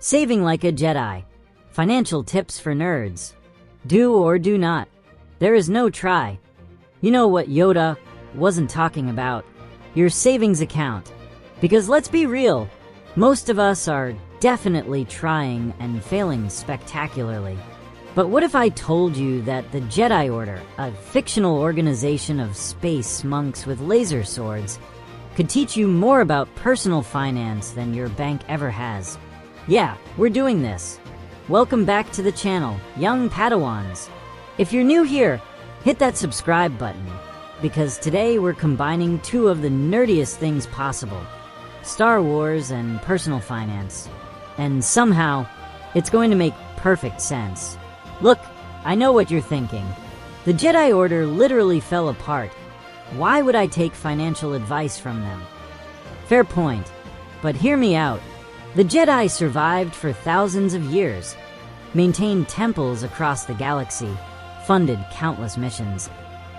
Saving like a Jedi. Financial tips for nerds. Do or do not. There is no try. You know what Yoda wasn't talking about? Your savings account. Because let's be real, most of us are definitely trying and failing spectacularly. But what if I told you that the Jedi Order, a fictional organization of space monks with laser swords, could teach you more about personal finance than your bank ever has? Yeah, we're doing this. Welcome back to the channel, young Padawans. If you're new here, hit that subscribe button, because today we're combining two of the nerdiest things possible: Star Wars and personal finance. And somehow, it's going to make perfect sense. Look, I know what you're thinking. The Jedi Order literally fell apart. Why would I take financial advice from them? Fair point, but hear me out. The Jedi survived for thousands of years, maintained temples across the galaxy, funded countless missions,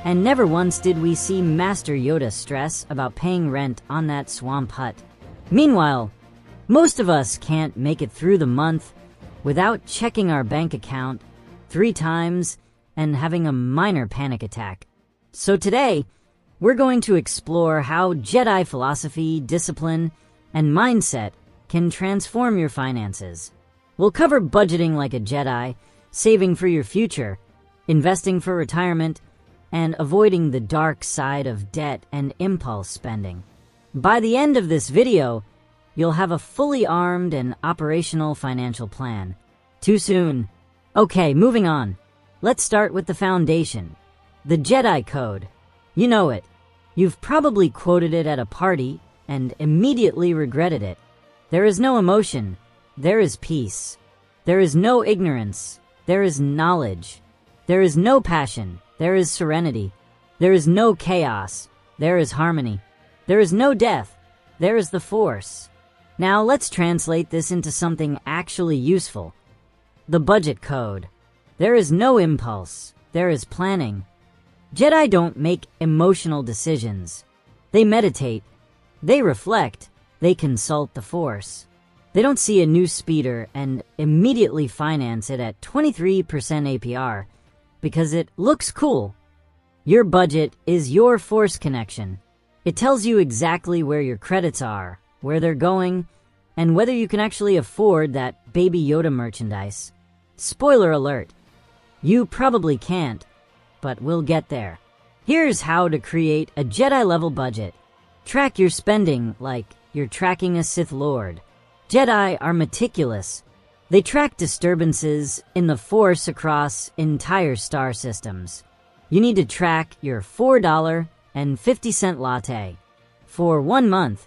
and never once did we see Master Yoda stress about paying rent on that swamp hut. Meanwhile, most of us can't make it through the month without checking our bank account 3 times and having a minor panic attack. So today, we're going to explore how Jedi philosophy, discipline, and mindset can transform your finances. We'll cover budgeting like a Jedi, saving for your future, investing for retirement, and avoiding the dark side of debt and impulse spending. By the end of this video, you'll have a fully armed and operational financial plan. Too soon. Okay, moving on. Let's start with the foundation. The Jedi Code. You know it. You've probably quoted it at a party and immediately regretted it. There is no emotion. There is peace. There is no ignorance. There is knowledge. There is no passion. There is serenity. There is no chaos. There is harmony. There is no death. There is the Force. Now let's translate this into something actually useful. The Budget Code. There is no impulse. There is planning. Jedi don't make emotional decisions. They meditate. They reflect. They consult the Force. They don't see a new speeder and immediately finance it at 23% APR because it looks cool. Your budget is your Force connection. It tells you exactly where your credits are, where they're going, and whether you can actually afford that Baby Yoda merchandise. Spoiler alert, you probably can't, but we'll get there. Here's how to create a Jedi-level budget. Track your spending like you're tracking a Sith Lord. Jedi are meticulous. They track disturbances in the Force across entire star systems. You need to track your $4.50 latte. For 1 month,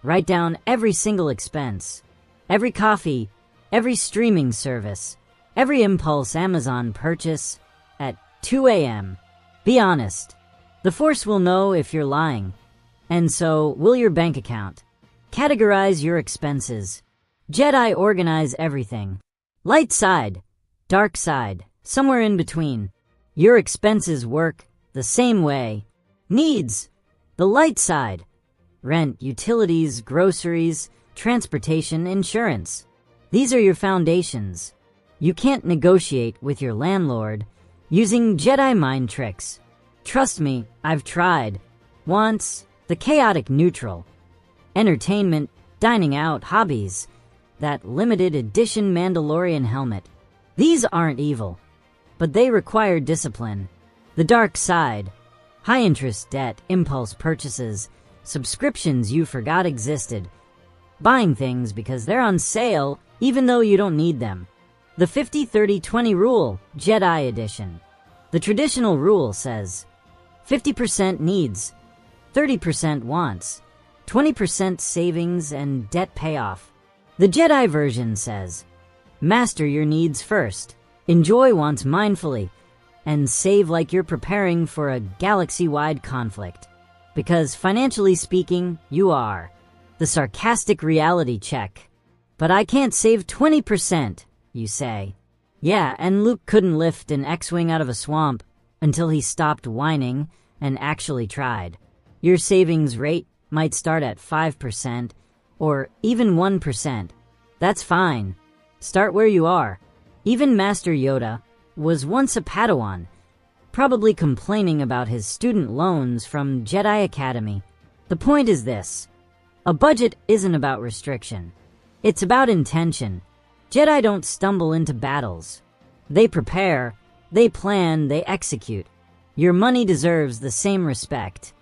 write down every single expense, every coffee, every streaming service, every impulse Amazon purchase at 2 a.m. Be honest. The Force will know if you're lying, and so will your bank account. Categorize your expenses. Jedi organize everything. Light side, dark side, somewhere in between. Your expenses work the same way. Needs. The light side. Rent, utilities, groceries, transportation, insurance. These are your foundations. You can't negotiate with your landlord using Jedi mind tricks. Trust me, I've tried. Wants, the chaotic neutral. Entertainment, dining out, hobbies. That limited edition Mandalorian helmet. These aren't evil, but they require discipline. The dark side. High interest debt, impulse purchases, subscriptions you forgot existed. Buying things because they're on sale even though you don't need them. The 50-30-20 rule, Jedi edition. The traditional rule says 50% needs, 30% wants, 20% savings and debt payoff. The Jedi version says master your needs first, enjoy wants mindfully, and save like you're preparing for a galaxy-wide conflict. Because financially speaking, you are. The sarcastic reality check. But I can't save 20%, you say. Yeah, and Luke couldn't lift an X-Wing out of a swamp until he stopped whining and actually tried. Your savings rate might start at 5% or even 1%. That's fine. Start where you are. Even Master Yoda was once a Padawan, probably complaining about his student loans from Jedi Academy. The point is this: a budget isn't about restriction. It's about intention. Jedi don't stumble into battles. They prepare, they plan, they execute. Your money deserves the same respect.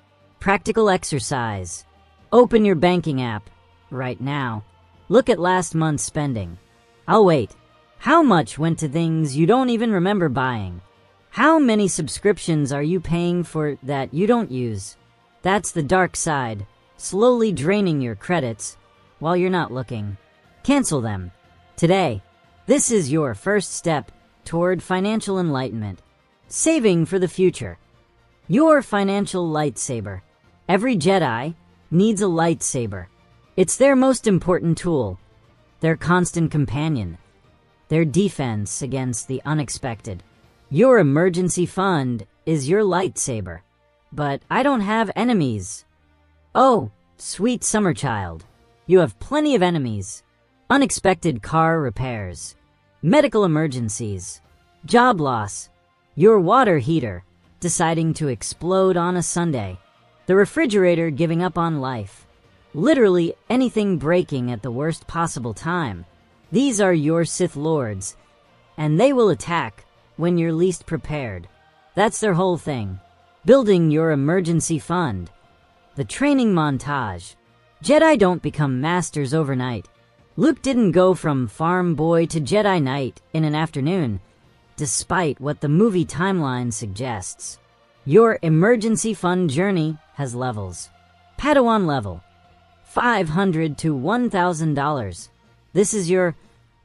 Practical exercise. Open your banking app right now. Look at last month's spending. I'll wait. How much went to things you don't even remember buying? How many subscriptions are you paying for that you don't use? That's the dark side, slowly draining your credits while you're not looking. Cancel them. Today. This is your first step toward financial enlightenment. Saving for the future. Your financial lightsaber. Every Jedi needs a lightsaber. It's their most important tool, their constant companion, their defense against the unexpected. Your emergency fund is your lightsaber. But I don't have enemies. Oh, sweet summer child. You have plenty of enemies. Unexpected car repairs, medical emergencies, job loss, your water heater deciding to explode on a Sunday, the refrigerator giving up on life, literally anything breaking at the worst possible time. These are your Sith Lords, and they will attack when you're least prepared. That's their whole thing. Building your emergency fund. The training montage. Jedi don't become masters overnight. Luke didn't go from farm boy to Jedi Knight in an afternoon, despite what the movie timeline suggests. Your emergency fund journey has levels. Padawan level. $500 to $1,000. This is your,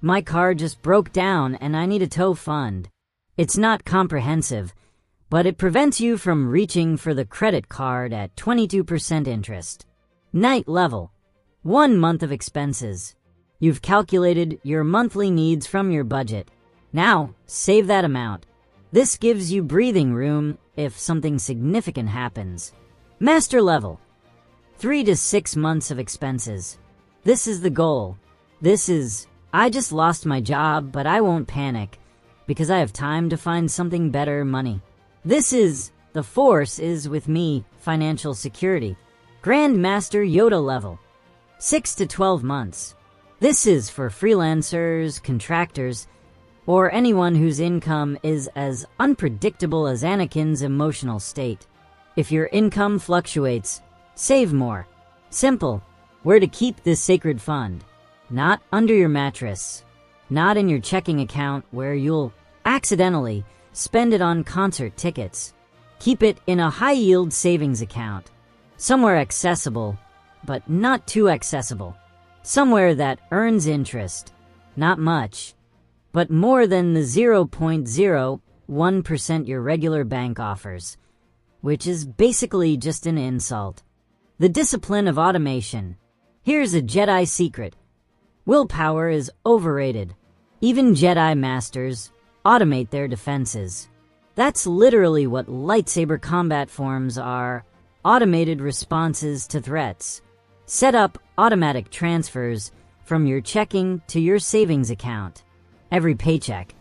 my car just broke down and I need a tow fund. It's not comprehensive, but it prevents you from reaching for the credit card at 22% interest. Knight level. 1 month of expenses. You've calculated your monthly needs from your budget. Now, save that amount. This gives you breathing room if something significant happens. Master level. 3 to 6 months of expenses. This is the goal. This is, I just lost my job, but I won't panic because I have time to find something better money. This is, the Force is with me, financial security. Grand Master Yoda level. 6 to 12 months. This is for freelancers, contractors, or anyone whose income is as unpredictable as Anakin's emotional state. If your income fluctuates, save more. Simple. Where to keep this sacred fund. Not under your mattress. Not in your checking account where you'll accidentally spend it on concert tickets. Keep it in a high-yield savings account. Somewhere accessible, but not too accessible. Somewhere that earns interest. Not much, but more than the 0.01% your regular bank offers, which is basically just an insult. The discipline of automation. Here's a Jedi secret. Willpower is overrated. Even Jedi Masters automate their defenses. That's literally what lightsaber combat forms are. Automated responses to threats. Set up automatic transfers from your checking to your savings account. Every paycheck.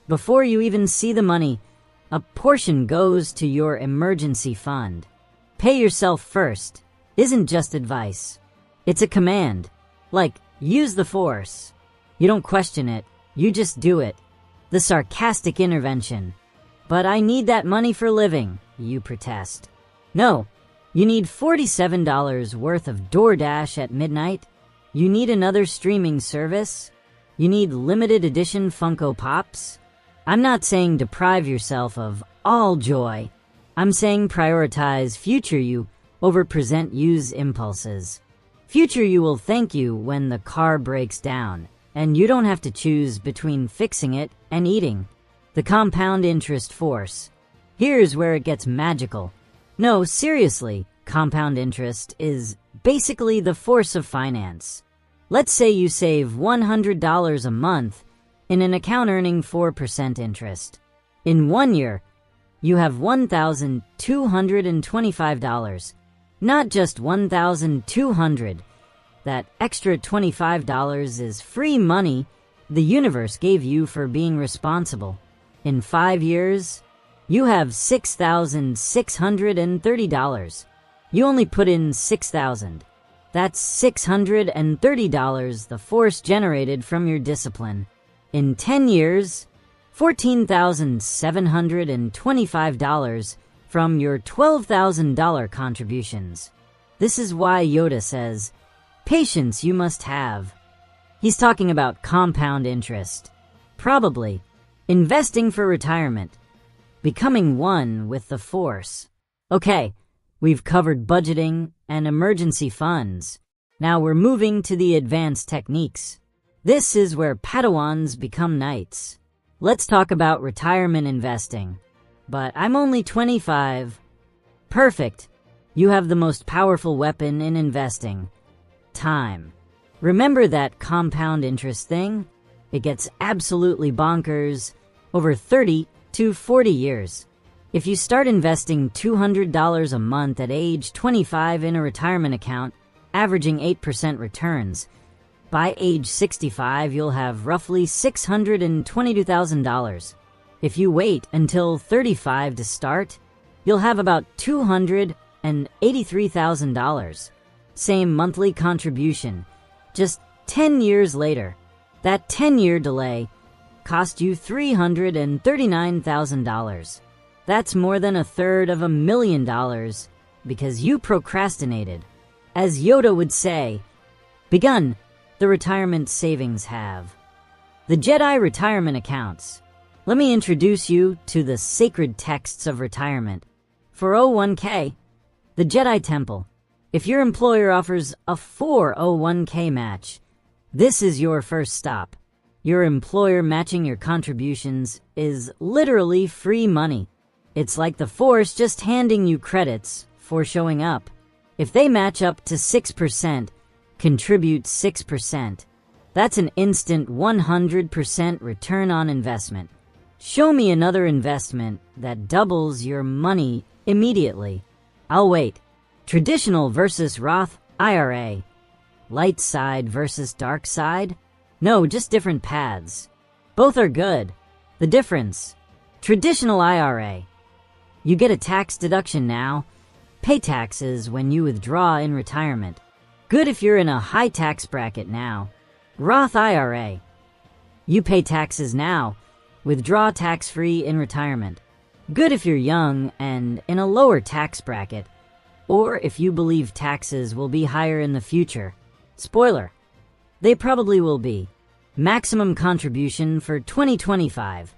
Before you even see the money, a portion goes to your emergency fund. Pay yourself first isn't just advice. It's a command. Like, use the Force. You don't question it, you just do it. The sarcastic intervention. But I need that money for living, you protest. No, you need $47 worth of DoorDash at midnight? You need another streaming service? You need limited edition Funko Pops? I'm not saying deprive yourself of all joy. I'm saying prioritize future you over present you's impulses. Future you will thank you when the car breaks down, and you don't have to choose between fixing it and eating. The compound interest force. Here's where it gets magical. No, seriously, compound interest is basically the force of finance. Let's say you save $100 a month in an account earning 4% interest. In 1 year, you have $1,225. Not just 1,200, That extra $25 is free money the universe gave you for being responsible. In 5 years, you have $6,630. You only put in $6,000. That's $630 the force generated from your discipline. In 10 years, $14,725 from your $12,000 contributions. This is why Yoda says, patience you must have. He's talking about compound interest. Probably. Investing for retirement. Becoming one with the Force. Okay, we've covered budgeting and emergency funds. Now we're moving to the advanced techniques. This is where Padawans become knights. Let's talk about retirement investing. But I'm only 25. Perfect. You have the most powerful weapon in investing. Time. Remember that compound interest thing? It gets absolutely bonkers over 30 to 40 years. If you start investing $200 a month at age 25 in a retirement account, averaging 8% returns, by age 65 you'll have roughly $622,000. If you wait until 35 to start, you'll have about $283,000. Same monthly contribution. Just 10 years later, that 10-year delay cost you $339,000. That's more than $250,000 because you procrastinated. As Yoda would say, begun the retirement savings have. The Jedi retirement accounts. Let me introduce you to the sacred texts of retirement. For 401k, the Jedi Temple. If your employer offers a 401k match, this is your first stop. Your employer matching your contributions is literally free money. It's like the Force just handing you credits for showing up. If they match up to 6%, contribute 6%. That's an instant 100% return on investment. Show me another investment that doubles your money immediately. I'll wait. Traditional versus Roth IRA. Light side versus dark side? No, just different paths. Both are good. The difference. Traditional IRA. You get a tax deduction now. Pay taxes when you withdraw in retirement. Good if you're in a high tax bracket now. Roth IRA. You pay taxes now. Withdraw tax-free in retirement. Good if you're young and in a lower tax bracket. Or if you believe taxes will be higher in the future. Spoiler. They probably will be. Maximum contribution for 2025.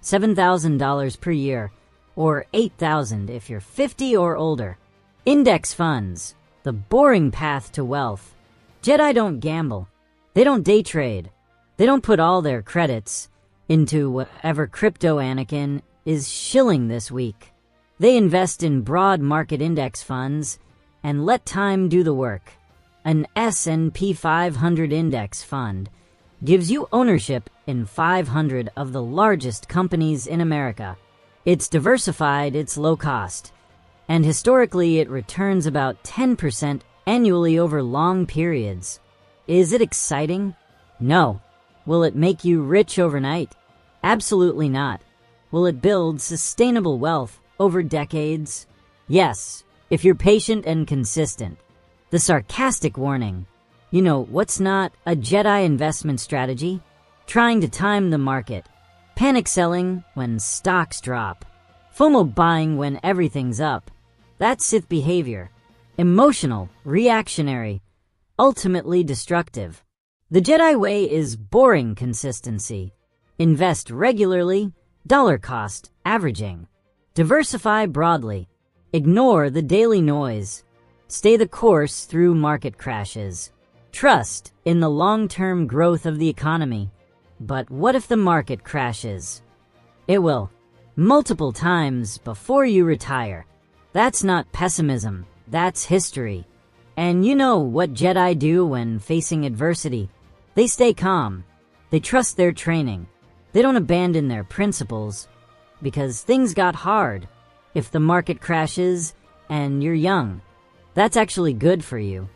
$7,000 per year. Or $8,000 if you're 50 or older. Index funds. The boring path to wealth. Jedi don't gamble. They don't day trade. They don't put all their credits into whatever crypto Anakin is shilling this week. They invest in broad market index funds and let time do the work. An S&P 500 index fund gives you ownership in 500 of the largest companies in America. It's diversified, it's low cost, and historically it returns about 10% annually over long periods. Is it exciting? No. Will it make you rich overnight? Absolutely not. Will it build sustainable wealth over decades? Yes, if you're patient and consistent. The sarcastic warning. You know, what's not a Jedi investment strategy? Trying to time the market. Panic selling when stocks drop. FOMO buying when everything's up. That's Sith behavior. Emotional, reactionary, ultimately destructive. The Jedi way is boring consistency. Invest regularly, dollar cost averaging. Diversify broadly. Ignore the daily noise. Stay the course through market crashes. Trust in the long-term growth of the economy. But what if the market crashes? It will. Multiple times before you retire. That's not pessimism. That's history. And you know what Jedi do when facing adversity. They stay calm. They trust their training. They don't abandon their principles. Because things got hard. If the market crashes and you're young, that's actually good for you.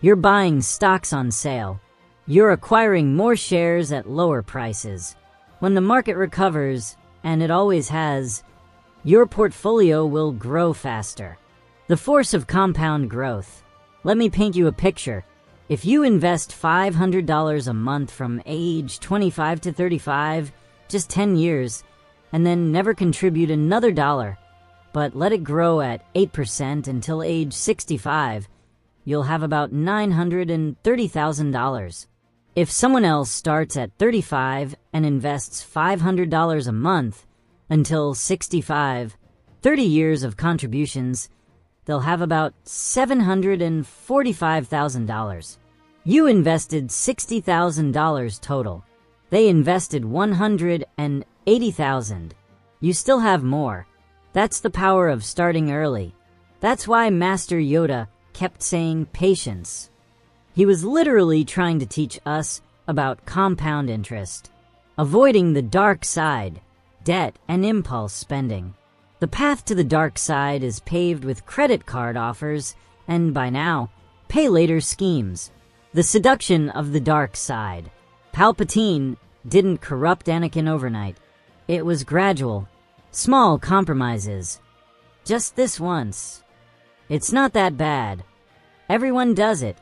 You're buying stocks on sale. You're acquiring more shares at lower prices. When the market recovers, and it always has, your portfolio will grow faster. The force of compound growth. Let me paint you a picture. If you invest $500 a month from age 25 to 35, just 10 years, and then never contribute another dollar, but let it grow at 8% until age 65, you'll have about $930,000. If someone else starts at 35 and invests $500 a month until 65, 30 years of contributions, they'll have about $745,000. You invested $60,000 total. They invested $180,000. You still have more. That's the power of starting early. That's why Master Yoda kept saying patience. He was literally trying to teach us about compound interest, avoiding the dark side, debt, and impulse spending. The path to the dark side is paved with credit card offers and, by now, pay-later schemes. The seduction of the dark side. Palpatine didn't corrupt Anakin overnight. It was gradual, small compromises. Just this once. It's not that bad. Everyone does it.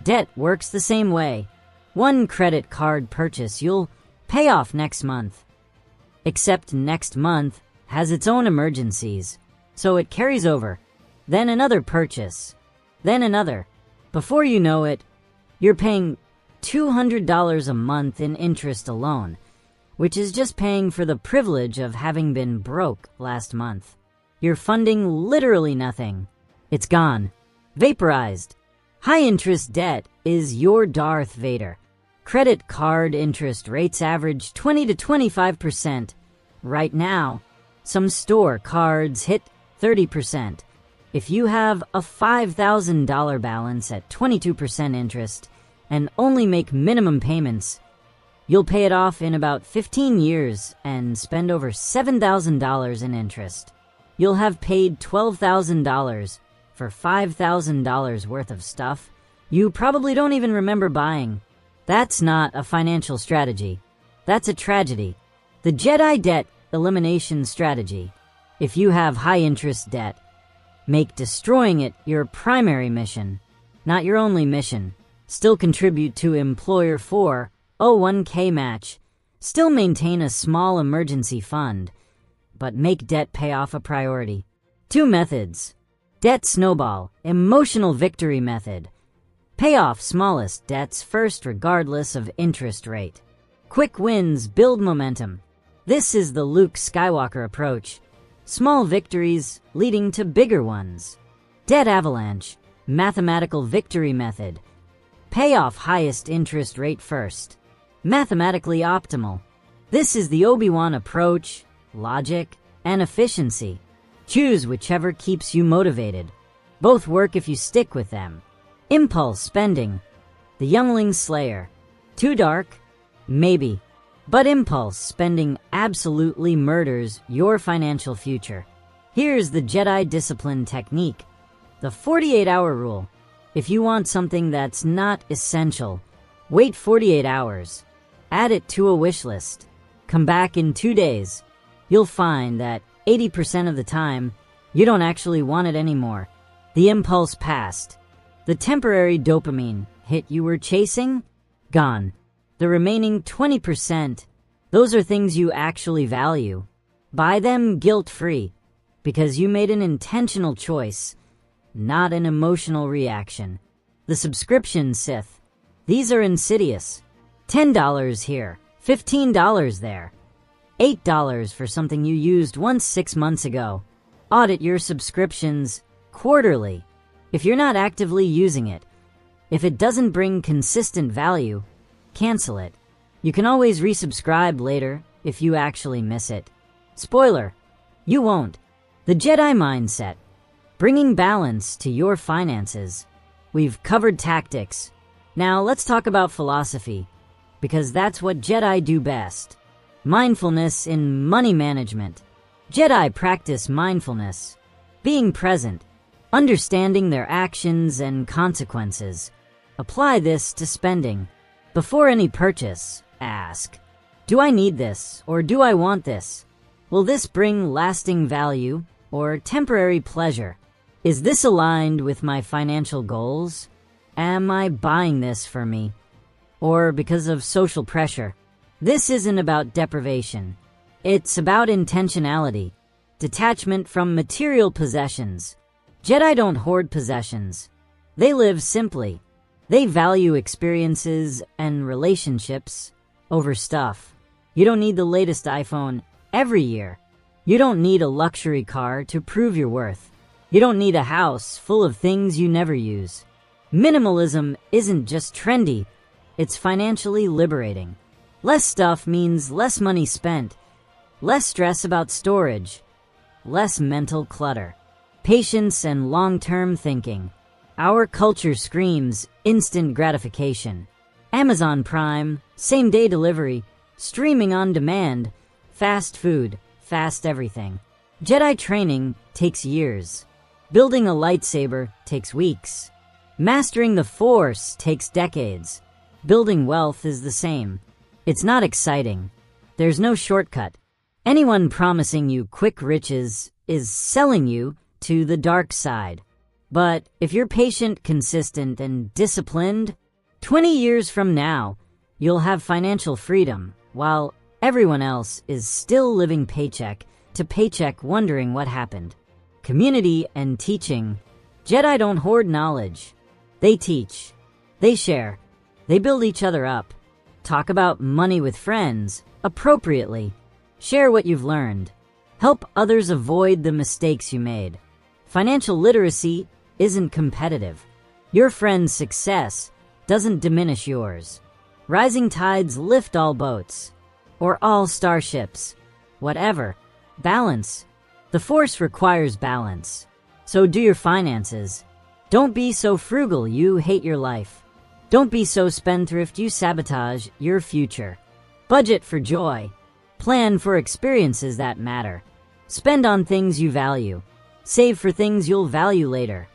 Debt works the same way. One credit card purchase you'll pay off next month. Except next month has its own emergencies, so it carries over. Then another purchase. Then another. Before you know it, you're paying $200 a month in interest alone, which is just paying for the privilege of having been broke last month. You're funding literally nothing. It's gone. Vaporized. High-interest debt is your Darth Vader. Credit card interest rates average 20 to 25%. Right now, some store cards hit 30%. If you have a $5,000 balance at 22% interest and only make minimum payments, you'll pay it off in about 15 years and spend over $7,000 in interest. You'll have paid $12,000 for $5,000 worth of stuff you probably don't even remember buying. That's not a financial strategy. That's a tragedy. The Jedi debt elimination strategy. If you have high-interest debt, make destroying it your primary mission, not your only mission. Still contribute to employer 401k match. Still maintain a small emergency fund, but make debt payoff a priority. 2 methods. Debt snowball, emotional victory method. Pay off smallest debts first regardless of interest rate. Quick wins build momentum. This is the Luke Skywalker approach. Small victories leading to bigger ones. Debt avalanche, mathematical victory method. Pay off highest interest rate first. Mathematically optimal. This is the Obi-Wan approach, logic, and efficiency. Choose whichever keeps you motivated. Both work if you stick with them. Impulse spending. The Youngling Slayer. Too dark? Maybe. But impulse spending absolutely murders your financial future. Here's the Jedi discipline technique. The 48-hour rule. If you want something that's not essential, wait 48 hours. Add it to a wish list. Come back in 2 days. You'll find that 80% of the time, you don't actually want it anymore. The impulse passed. The temporary dopamine hit you were chasing? Gone. The remaining 20%, those are things you actually value. Buy them guilt-free, because you made an intentional choice, not an emotional reaction. The subscription Sith. These are insidious. $10 here, $15 there. $8 for something you used once 6 months ago. Audit your subscriptions quarterly. If you're not actively using it, if it doesn't bring consistent value, cancel it. You can always resubscribe later if you actually miss it. Spoiler, you won't. The Jedi mindset. Bringing balance to your finances. We've covered tactics. Now let's talk about philosophy, because that's what Jedi do best. Mindfulness in money management. Jedi practice mindfulness, being present, understanding their actions and consequences. Apply this to spending. Before any purchase, ask, do I need this or do I want this? Will this bring lasting value or temporary pleasure? Is this aligned with my financial goals? Am I buying this for me or because of social pressure? This isn't about deprivation. It's about intentionality, detachment from material possessions. Jedi don't hoard possessions. They live simply. They value experiences and relationships over stuff. You don't need the latest iPhone every year. You don't need a luxury car to prove your worth. You don't need a house full of things you never use. Minimalism isn't just trendy, it's financially liberating. Less stuff means less money spent, less stress about storage, less mental clutter, patience and long-term thinking. Our culture screams instant gratification. Amazon Prime, same-day delivery, streaming on demand, fast food, fast everything. Jedi training takes years. Building a lightsaber takes weeks. Mastering the Force takes decades. Building wealth is the same. It's not exciting. There's no shortcut. Anyone promising you quick riches is selling you to the dark side. But if you're patient, consistent, and disciplined, 20 years from now, you'll have financial freedom, while everyone else is still living paycheck to paycheck wondering what happened. Community and teaching. Jedi don't hoard knowledge. They teach. They share. They build each other up. Talk about money with friends appropriately. Share what you've learned. Help others avoid the mistakes you made. Financial literacy isn't competitive. Your friend's success doesn't diminish yours. Rising tides lift all boats. Or all starships. Whatever. Balance. The Force requires balance. So do your finances. Don't be so frugal you hate your life. Don't be so spendthrift you sabotage your future. Budget for joy. Plan for experiences that matter. Spend on things you value. Save for things you'll value later.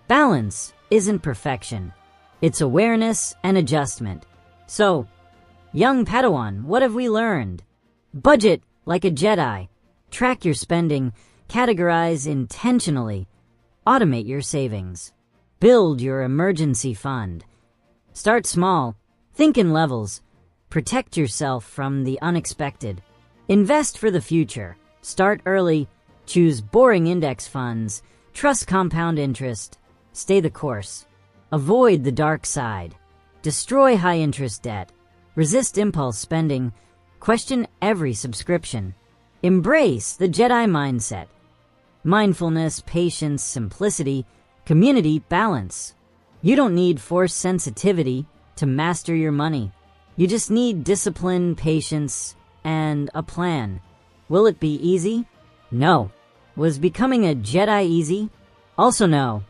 Balance isn't perfection. It's awareness and adjustment. So, young Padawan, what have we learned? Budget like a Jedi. Track your spending. Categorize intentionally. Automate your savings. Build your emergency fund. Start small. Think in levels. Protect yourself from the unexpected. Invest for the future. Start early. Choose boring index funds. Trust compound interest. Stay the course. Avoid the dark side. Destroy high-interest debt. Resist impulse spending. Question every subscription. Embrace the Jedi mindset. Mindfulness, patience, simplicity, community, balance. You don't need Force sensitivity to master your money. You just need discipline, patience, and a plan. Will it be easy? No. Was becoming a Jedi easy? Also no.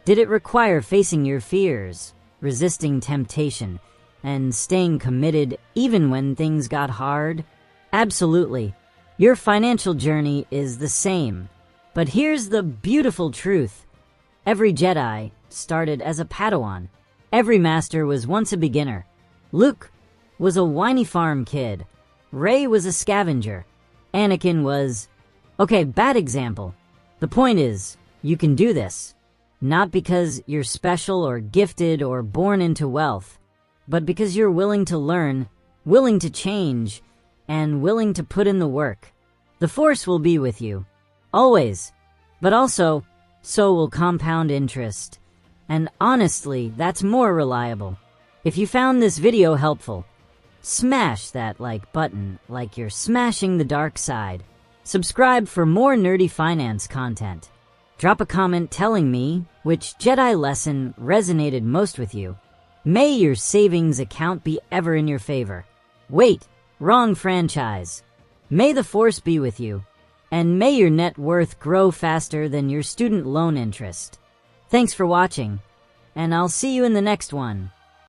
Did it require facing your fears, resisting temptation, and staying committed even when things got hard? Absolutely. Your financial journey is the same. But here's the beautiful truth. Every Jedi started as a Padawan. Every master was once a beginner. Luke was a whiny farm kid. Rey was a scavenger. Anakin was... Okay, bad example. The point is, you can do this. Not because you're special or gifted or born into wealth, but because you're willing to learn, willing to change, and willing to put in the work. The Force will be with you. Always. But also, so will compound interest. And honestly, that's more reliable. If you found this video helpful, smash that like button like you're smashing the dark side. Subscribe for more nerdy finance content. Drop a comment telling me which Jedi lesson resonated most with you. May your savings account be ever in your favor. Wait, wrong franchise. May the Force be with you. And may your net worth grow faster than your student loan interest. Thanks for watching, and I'll see you in the next one.